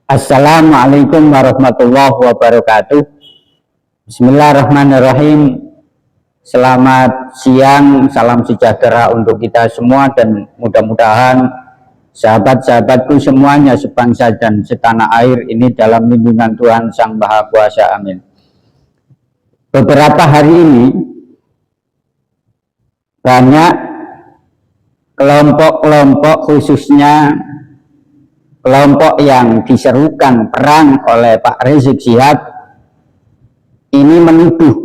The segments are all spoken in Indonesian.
Assalamualaikum warahmatullahi wabarakatuh. Bismillahirrahmanirrahim. Selamat siang, salam sejahtera untuk kita semua, dan mudah-mudahan sahabat-sahabatku semuanya sebangsa dan setanah air ini dalam lindungan Tuhan Sang Maha Kuasa. Amin. Beberapa hari ini banyak kelompok-kelompok, khususnya kelompok yang diserukan perang oleh Pak Rizik Syihab, ini menuduh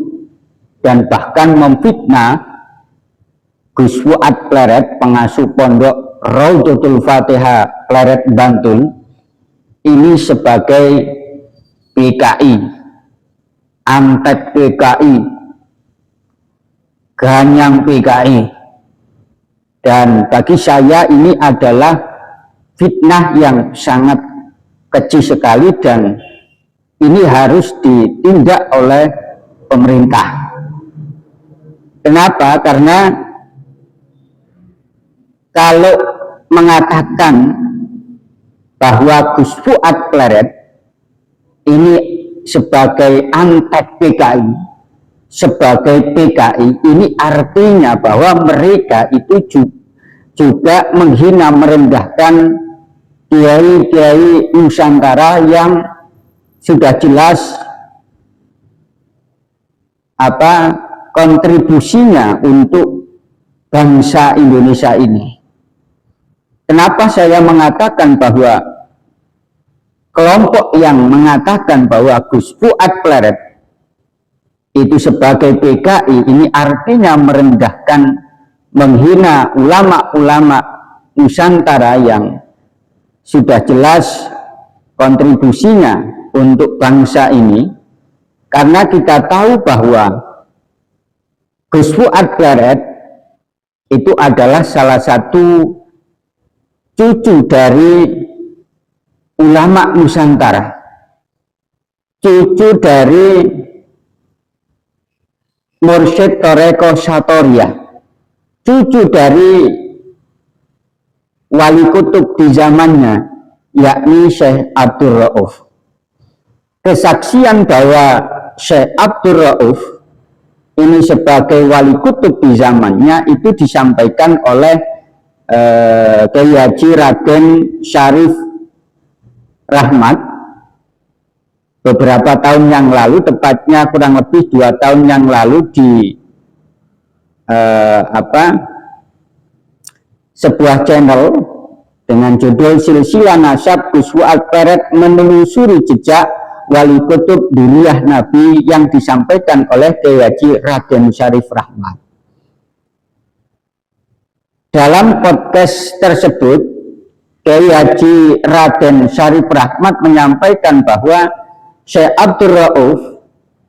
dan bahkan memfitnah Gus Fuad Pleret, pengasuh pondok Raudhatul Fatihah Pleret Bantul, ini sebagai PKI, antek PKI, ganyang PKI. Dan bagi saya ini adalah fitnah yang sangat keji sekali, dan ini harus ditindak oleh pemerintah. Kenapa? Karena kalau mengatakan bahwa Gus Fuad Pleret ini sebagai antek PKI, sebagai PKI, ini artinya bahwa mereka itu juga menghina, merendahkan kiai-kiai Nusantara yang sudah jelas kontribusinya untuk bangsa Indonesia ini. Kenapa saya mengatakan bahwa kelompok yang mengatakan bahwa Gus Fuad Pleret itu sebagai PKI, ini artinya merendahkan, menghina ulama-ulama Nusantara yang sudah jelas kontribusinya untuk bangsa ini. Karena kita tahu bahwa Gus Fuad Pleret itu adalah salah satu cucu dari ulama Nusantara, cucu dari Mursyid Thoreko Satoriyah, cucu dari wali kutub di zamannya, yakni Syekh Abdul Rauf. Kesaksian bahwa Syekh Abdul Rauf ini sebagai wali kutub di zamannya itu disampaikan oleh Kiai Haji Raden Syarif Rahmat beberapa tahun yang lalu, tepatnya kurang lebih 2 tahun yang lalu, di sebuah channel dengan judul Silsilah Nasab Gus Fuad Pleret Menelusuri Jejak Wali Kutub Duriyah Nabi, yang disampaikan oleh Kiai Haji Raden Syarif Rahmat. Dalam podcast tersebut, Kiai Haji Raden Syarif Rahmat menyampaikan bahwa Syekh Abdul Rauf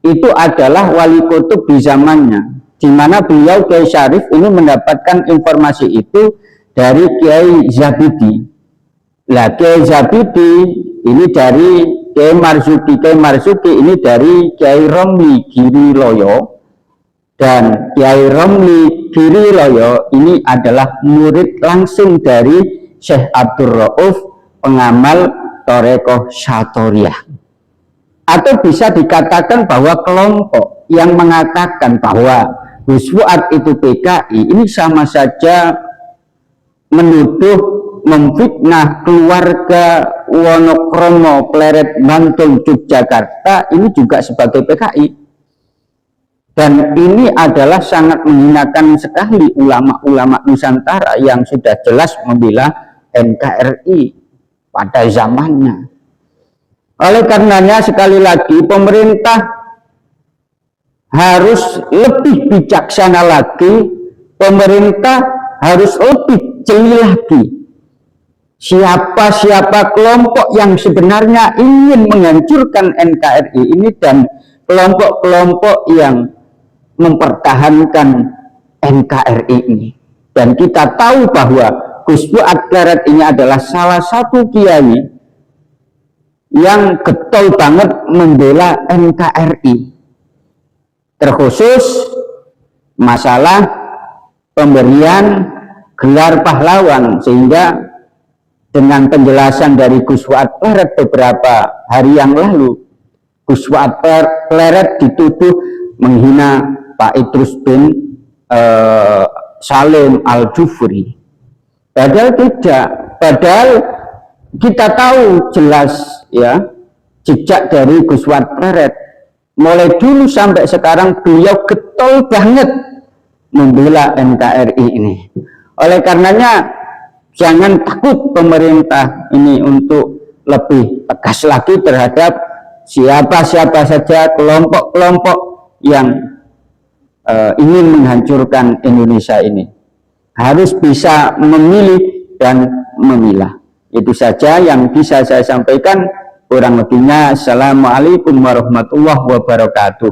itu adalah wali kutub di zamannya, di mana beliau Kiai Syarif ini mendapatkan informasi itu dari Kiai Zabidi. Lah Kiai Zabidi ini dari Kiai Marzuki, Kiai Marzuki ini dari Kiai Romli Giriloyo, dan Kiai Romli Giriloyo ini adalah murid langsung dari Syekh Abdul Rauf, pengamal Thoreko Satoriyah. Atau bisa dikatakan bahwa kelompok yang mengatakan bahwa Gus Fuad itu PKI ini sama saja menuduh, memfitnah keluarga Wonokromo Pleret Bantul Yogyakarta ini juga sebagai PKI. Dan ini adalah sangat menghinakan sekali ulama-ulama Nusantara yang sudah jelas membela NKRI pada zamannya. Oleh karenanya, sekali lagi, pemerintah harus lebih bijaksana lagi, pemerintah harus lebih jeli lagi. Siapa kelompok yang sebenarnya ingin menghancurkan NKRI ini, dan kelompok-kelompok yang mempertahankan NKRI ini. Dan kita tahu bahwa Gus Fuad Pleret ini adalah salah satu kiai yang getol banget membela NKRI, terkhusus masalah pemberian gelar pahlawan, sehingga dengan penjelasan dari Gus Fuad Pleret beberapa hari yang lalu. Gus Fuad Pleret dituduh menghina Pak Idrus bin Salim Al-Jufri. Padahal tidak. Padahal kita tahu jelas ya jejak dari Gus Fuad Pleret. Mulai dulu sampai sekarang beliau getol banget membela NKRI ini. Oleh karenanya jangan takut pemerintah ini untuk lebih tegas lagi terhadap siapa-siapa saja kelompok-kelompok yang ingin menghancurkan Indonesia ini. Harus bisa memilih dan memilah. Itu saja yang bisa saya sampaikan. Kurang lebihnya, Assalamualaikum warahmatullahi wabarakatuh.